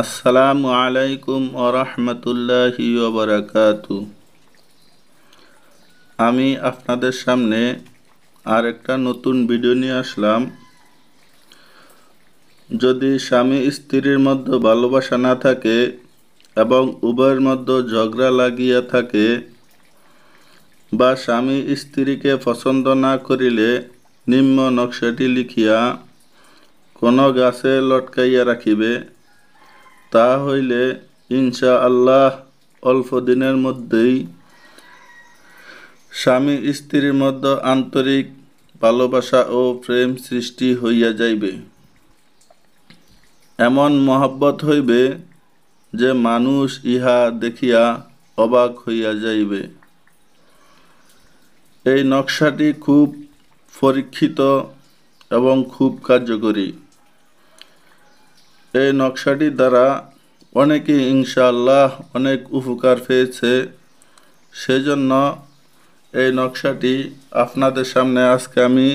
আসসালামু আলাইকুম ওয়া রাহমাতুল্লাহি ওয়া বারাকাতুহু। আমি আপনাদের সামনে আর একটা নতুন ভিডিও নিয়ে আসলাম। যদি স্বামী স্ত্রীর মধ্যে ভালোবাসা না থাকে এবং উভয়ের মধ্যে ঝগড়া লাগিয়া থাকে বা স্বামী স্ত্রীকে পছন্দ না করিলে নিম্ন নকশাটি লিখিয়া কোনো গাছে লটকাইয়া রাখিবে, তা হইলে ইনশাআল্লাহ অল্প দিনের মধ্যেই স্বামী স্ত্রীর মধ্যে আন্তরিক ভালোবাসা ও প্রেম সৃষ্টি হইয়া যাইবে। এমন মহব্বত হইবে যে মানুষ ইহা দেখিয়া অবাক হইয়া যাইবে। এই নকশাটি খুব পরীক্ষিত এবং খুব কার্যকরী। এই নকশাটির দ্বারা অনেকে ইনশাআল্লাহ অনেক উপকার পেয়েছে। সেজন্য এই নকশাটি আপনাদের সামনে আজকে আমি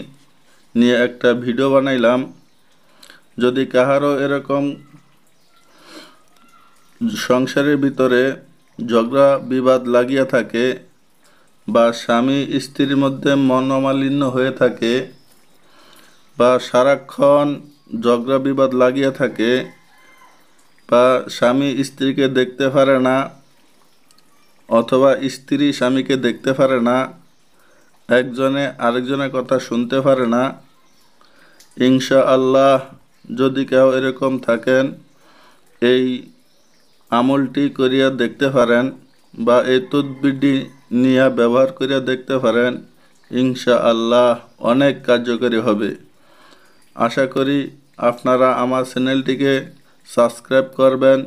নিয়ে একটা ভিডিও বানাইলাম। যদি কাহারও এরকম সংসারের ভিতরে ঝগড়া বিবাদ লাগিয়া থাকে বা স্বামী স্ত্রীর মধ্যে মনোমালিন্য হয়ে থাকে বা সারাক্ষণ ঝগড়া বিবাদ লাগিয়া থাকে বা স্বামী স্ত্রীকে দেখতে পারে না অথবা স্ত্রী স্বামীকে দেখতে পারে না, একজনে আরেকজনের কথা শুনতে পারে না, ইনশাআল্লাহ যদি কেউ এরকম থাকেন এই আমলটি করিয়া দেখতে পারেন বা এই তদবিরটি নিয়ে ব্যবহার করিয়া দেখতে পারেন, ইনশাআল্লাহ অনেক কার্যকরী হবে। আশা করি আপনারা আমার চ্যানেলটিকে সাবস্ক্রাইব করবেন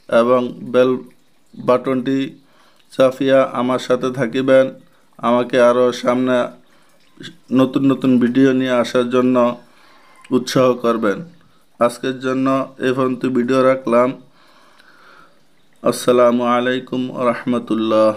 এবং বেল বাটনটি চাপিয়া আমার সাথে থাকিবেন, আমাকে আরও সামনে নতুন নতুন ভিডিও নিয়ে আসার জন্য উৎসাহ করবেন। আজকের জন্য এই পর্যন্ত ভিডিও রাখলাম। আসসালামু আলাইকুম ওয়া রাহমাতুল্লাহ।